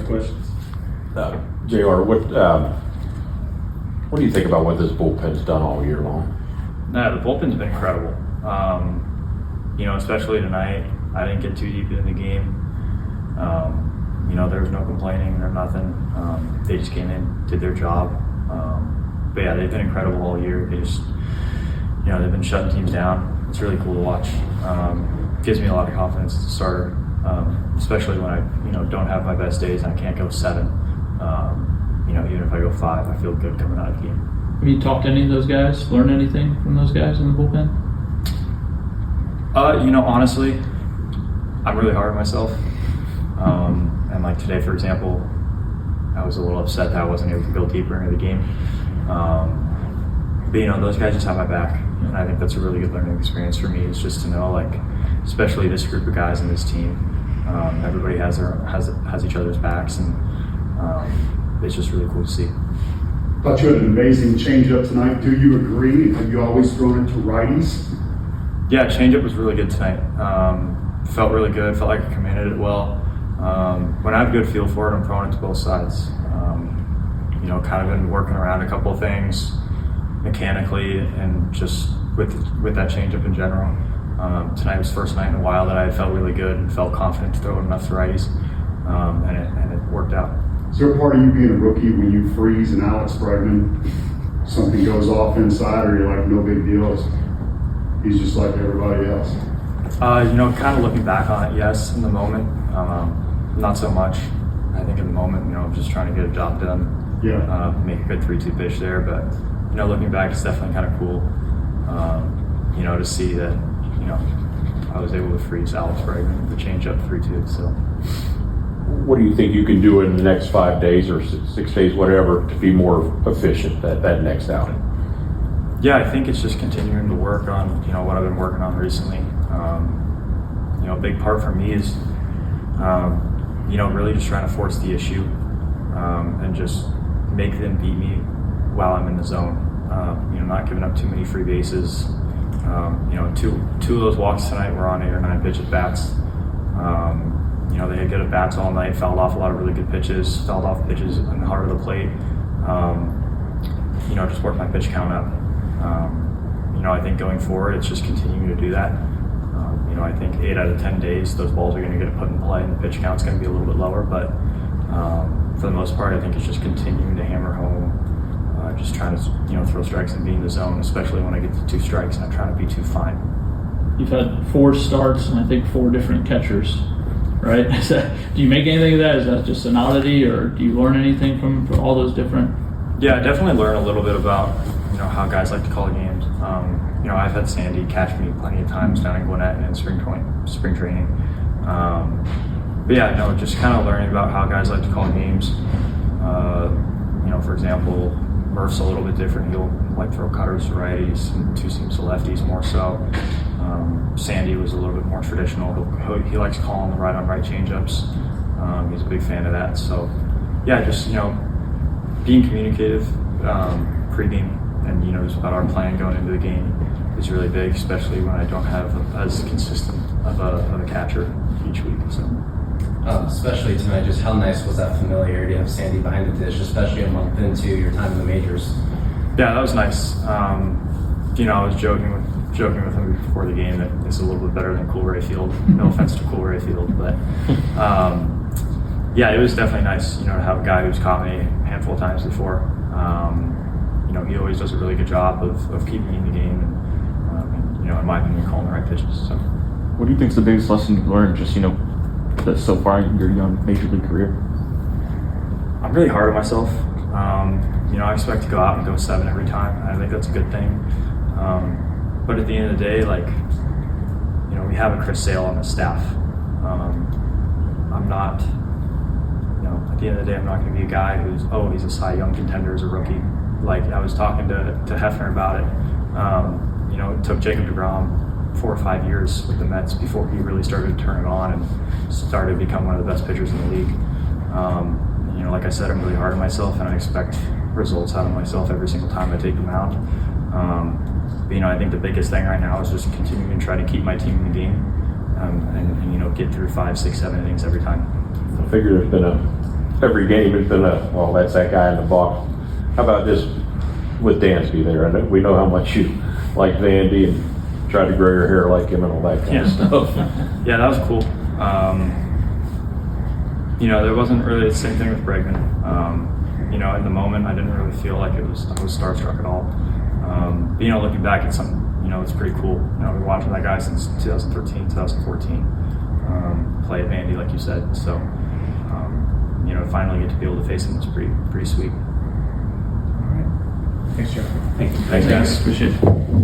questions. JR, what do you think about what this bullpen's done all year long? No, the bullpen's been incredible. Especially tonight, I didn't get too deep into the game. There was no complaining or nothing. They just came in, did their job. But yeah, they've been incredible all year. They just, they've been shutting teams down. It's really cool to watch. Gives me a lot of confidence as a starter, especially when I, don't have my best days and I can't go 7. Even if I go 5, I feel good coming out of the game. Have you talked to any of those guys? Learned anything from those guys in the bullpen? Honestly, I'm really hard on myself. And like today, for example, I was a little upset that I wasn't able to go deeper into the game. But those guys just have my back. And I think that's a really good learning experience for me, is just to know, like, especially this group of guys in this team, everybody has each other's backs, and it's just really cool to see. Thought you had an amazing changeup tonight. Do you agree? Have you always thrown it to righties? Yeah, changeup was really good tonight. Felt really good. Felt like I commanded it well. When I have a good feel for it, I'm throwing it to both sides. Kind of been working around a couple of things mechanically and just with that changeup in general. Tonight was the first night in a while that I felt really good and felt confident to throw it enough to righties, and it worked out. Is there a part of you being a rookie when you freeze and Alex Bregman, something goes off inside, or you're like, no big deal, he's just like everybody else? Kind of looking back on it, yes. In the moment, not so much. I think in the moment, I'm just trying to get a job done. Yeah. Make a good 3-2 pitch there, but looking back, it's definitely kind of cool. To see that, I was able to freeze Alex Bregman with the changeup 3-2. So. What do you think you can do in the next 5 days or 6 days, whatever, to be more efficient that next outing? Yeah, I think it's just continuing to work on, what I've been working on recently. A big part for me is, really just trying to force the issue and just make them beat me while I'm in the zone. Not giving up too many free bases. Two of those walks tonight were on 8 or 9 pitch at bats. They had good at bats all night, fouled off a lot of really good pitches, fouled off pitches in the heart of the plate. Just worked my pitch count up. I think going forward, it's just continuing to do that. I think 8 out of 10 days, those balls are going to get put in play and the pitch count's going to be a little bit lower. But for the most part, I think it's just continuing to hammer home, just trying to, throw strikes and be in the zone, especially when I get to 2 strikes, not trying to be too fine. You've had 4 starts and I think 4 different catchers, right? Do you make anything of that? Is that just an oddity, or do you learn anything from all those different? Yeah, I definitely learn a little bit about, how guys like to call games. I've had Sandy catch me plenty of times down in Gwinnett and in spring training. Just kind of learning about how guys like to call games. For example, Murph's a little bit different. He'll throw cutters to righties and 2 seams to lefties more so. Sandy was a little bit more traditional. He likes calling the right-on-right changeups. He's a big fan of that. So, yeah, just, being communicative pre-game and, just about our plan going into the game is really big, especially when I don't have as consistent of a catcher each week. So. Especially tonight, just how nice was that familiarity of Sandy behind the dish, especially a month into your time in the majors? Yeah, that was nice. I was joking with him before the game that it's a little bit better than Coolray Field. No offense to Coolray Field, but it was definitely nice, to have a guy who's caught me a handful of times before. He always does a really good job of keeping me in the game and in my opinion, calling the right pitches. So. What do you think is the biggest lesson you've learned, just that so far in your young major league career? I'm really hard on myself. I expect to go out and go 7 every time. I think that's a good thing. But at the end of the day, we have a Chris Sale on the staff. I'm not, at the end of the day, I'm not going to be a guy who's, he's a Cy Young contender as a rookie. I was talking to Hefner about it. It took Jacob deGrom 4 or 5 years with the Mets before he really started to turn it on and started to become one of the best pitchers in the league. Like I said, I'm really hard on myself and I expect results out of myself every single time I take them out. I think the biggest thing right now is just continuing to try to keep my team in the game and get through 5, 6, 7 innings every time. I figure there's been every game has been well, that's that guy in the box. How about just with Dansby there? I know, we know how much you like Vandy and tried to grow your hair like him and all that kind of stuff. Yeah, that was cool. There wasn't really the same thing with Bregman. In the moment, I didn't really feel like I was starstruck at all. Looking back at something, it's pretty cool. I've been watching that guy since 2013, 2014. Play at Vandy, like you said. So, to finally get to be able to face him was pretty sweet. All right. Thanks, Jeff. Thanks, guys. Appreciate it.